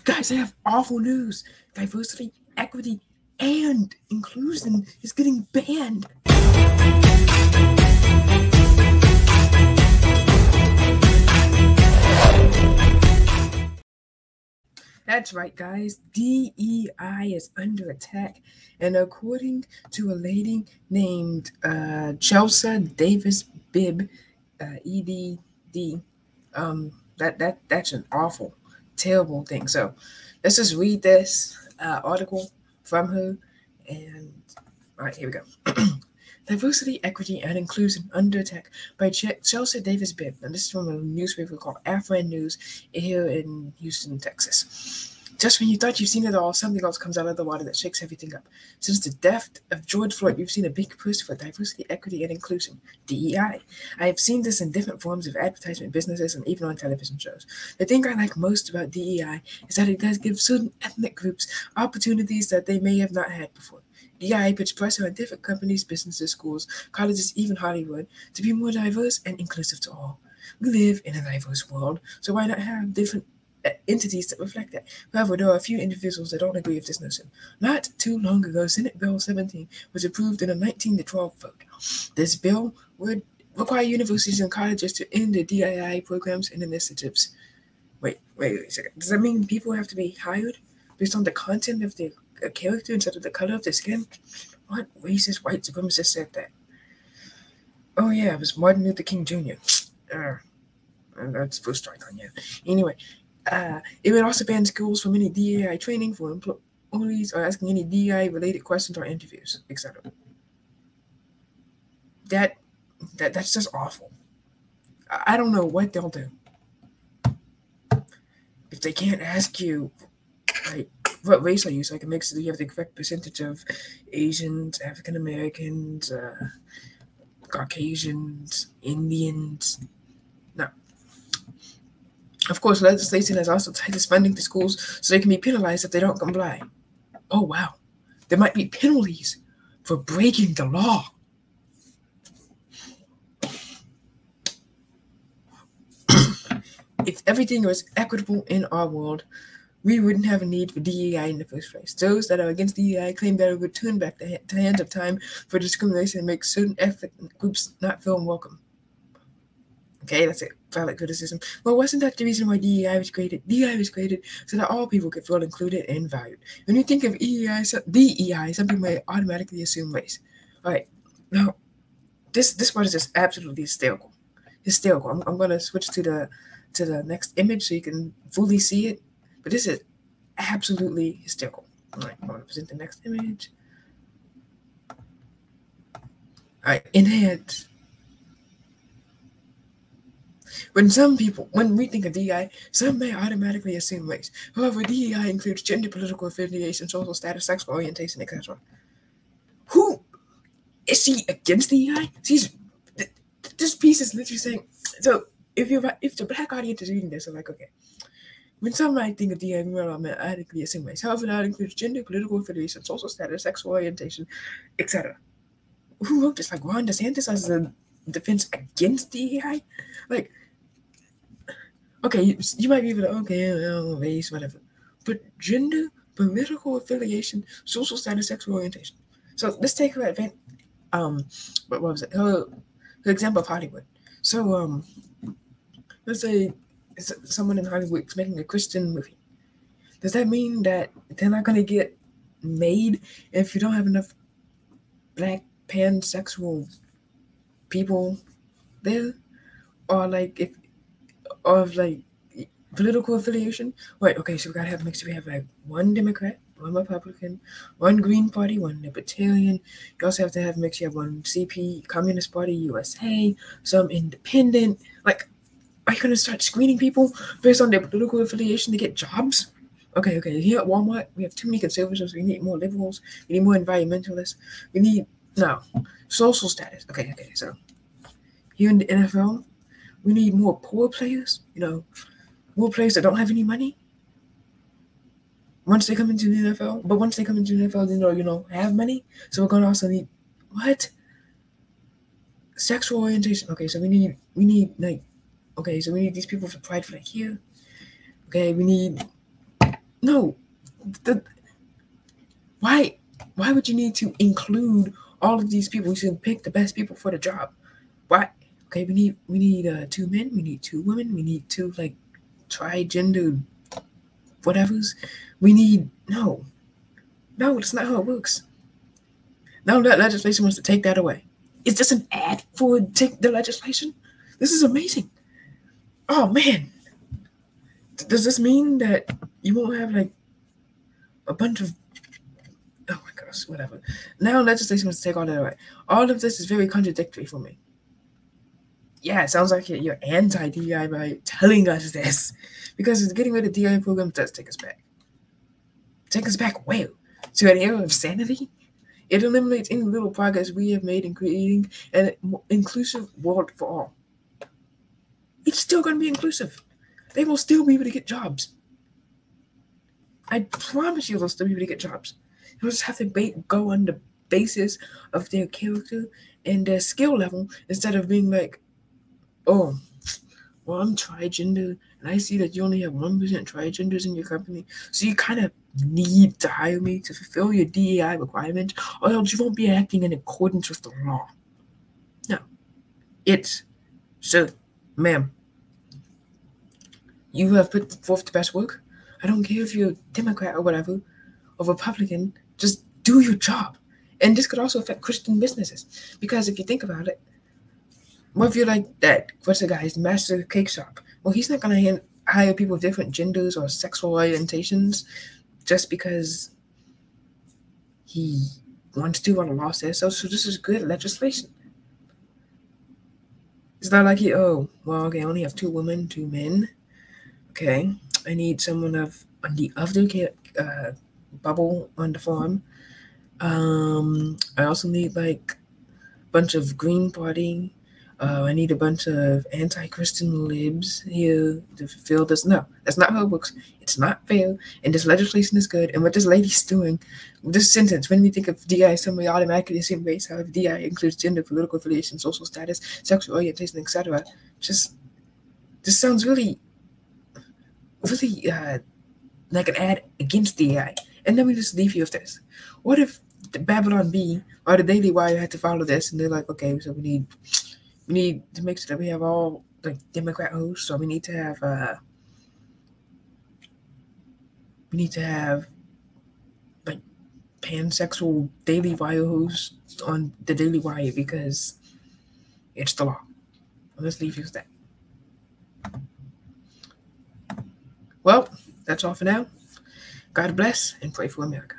Guys, I have awful news. Diversity, equity, and inclusion is getting banned. That's right, guys. DEI is under attack. And according to a lady named Chelsea Davis Bibb, EDD, that's an awful, terrible thing. So let's just read this article from her. And all right, here we go. Diversity, Equity, and Inclusion Under Attack by Chelsea Davis Bibb. And this is from a newspaper called Afrin News here in Houston, Texas. Just when you thought you've seen it all, something else comes out of the water that shakes everything up. Since the death of George Floyd, we've seen a big push for diversity, equity, and inclusion, DEI. I have seen this in different forms of advertisement businesses and even on television shows. The thing I like most about DEI is that it does give certain ethnic groups opportunities that they may have not had before. DEI puts pressure on different companies, businesses, schools, colleges, even Hollywood, to be more diverse and inclusive to all. We live in a diverse world, so why not have different entities that reflect that? However, there are a few individuals that don't agree with this notion. Not too long ago, Senate Bill 17 was approved in a 19-12 vote. This bill would require universities and colleges to end the DEI programs and initiatives. Wait a second. Does that mean people have to be hired based on the content of their character instead of the color of their skin? What racist white supremacist said that? Oh yeah, it was Martin Luther King Jr. That's first strike on you. Anyway, it would also ban schools from any DEI training for employees or asking any DEI-related questions or interviews, etc. That's just awful. I don't know what they'll do if they can't ask you, like, what race are you? So I can make sure that you have the correct percentage of Asians, African Americans, Caucasians, Indians. No. Of course, legislation has also tied its funding to schools so they can be penalized if they don't comply. Oh, wow. There might be penalties for breaking the law. If everything was equitable in our world, we wouldn't have a need for DEI in the first place. Those that are against DEI claim that it would turn back the hands of time for discrimination and make certain ethnic groups not feel welcome. Okay, that's a valid criticism. Well, wasn't that the reason why DEI was created? DEI was created so that all people could feel included and valued. When you think of DEI, some people may automatically assume race. All right, now, this part is just absolutely hysterical. I'm going to switch to the next image so you can fully see it. But this is absolutely hysterical. All right, I'm going to present the next image. All right, enhance. When we think of DEI, some may automatically assume race. However, DEI includes gender, political affiliation, social status, sexual orientation, etc. Who is she against DEI? This piece is literally saying. So if the black audience is reading this, they're like, okay. When some might think of DEI, we automatically assume race. However, that includes gender, political affiliation, social status, sexual orientation, etc. Who wrote this? Like Ron DeSantis as a defense against DEI? Like, okay, you might be able to, race, whatever. But gender, political affiliation, social status, sexual orientation. So let's take her advantage. What was it? Her example of Hollywood. So, let's say someone in Hollywood is making a Christian movie. Does that mean that they're not going to get made if you don't have enough black pansexual people there? Or like political affiliation? Right, okay, so we gotta make sure we have like one Democrat, one Republican, one Green Party, one Libertarian. You also have to make sure you have one CP, Communist Party, USA, some independent. Like, are you gonna start screening people based on their political affiliation to get jobs? Okay, here at Walmart, we have too many conservatives. We need more liberals. We need more environmentalists. We need social status. Okay, so here in the NFL, we need more poor players, more players that don't have any money. Once they come into the NFL, they have money. So we're gonna also need what? Sexual orientation. Okay, so we need these people for Pride Flag here. Okay, we need no. Why would you need to include all of these people? You should pick the best people for the job. Why? Okay, we need 2 men, we need 2 women, we need 2 like tri-gender whatever's. We need no, that's not how it works. Now that legislation wants to take that away. Is this an ad for take the legislation? This is amazing. Oh man, does this mean that you won't have like a bunch of oh my gosh, whatever. Now legislation wants to take all that away. All of this is very contradictory for me. Yeah, it sounds like you're anti-DEI by telling us this, because getting rid of the DEI program does take us back. Take us back where? To an era of sanity? It eliminates any little progress we have made in creating an inclusive world for all. It's still going to be inclusive. They will still be able to get jobs. I promise you they'll still be able to get jobs. You'll just have to go on the basis of their character and their skill level instead of being like, oh, well, I'm tri-gender, and I see that you only have 1% tri-genders in your company, so you kind of need to hire me to fulfill your DEI requirement, or else you won't be acting in accordance with the law. No. It's, sir, ma'am, you have put forth the best work. I don't care if you're a Democrat or whatever, or Republican, just do your job. And this could also affect Christian businesses, because if you think about it, what if you're like that, what's the guy's master cake shop? Well, he's not going to hire people with different genders or sexual orientations just because he wants to, or the law says so. So this is good legislation. It's not like I only have 2 women, 2 men. Okay, I need someone on the other bubble on the farm. I also need like a bunch of Green Party. I need a bunch of anti-Christian libs here to fulfill this. No, that's not how it works. It's not fair, and this legislation is good. And what this lady's doing, this sentence, when we think of DI, somebody automatically assume race. However, DI includes gender, political affiliation, social status, sexual orientation, etc. Just this sounds really like an ad against DI. And let me just leave you with this. What if the Babylon Bee or the Daily Wire had to follow this, and they're like, okay, so we need to make sure that we have all like Democrat hosts, so we need to have like pansexual Daily Wire hosts on the Daily Wire because it's the law. Let's leave you with that. Well, that's all for now. God bless and pray for America.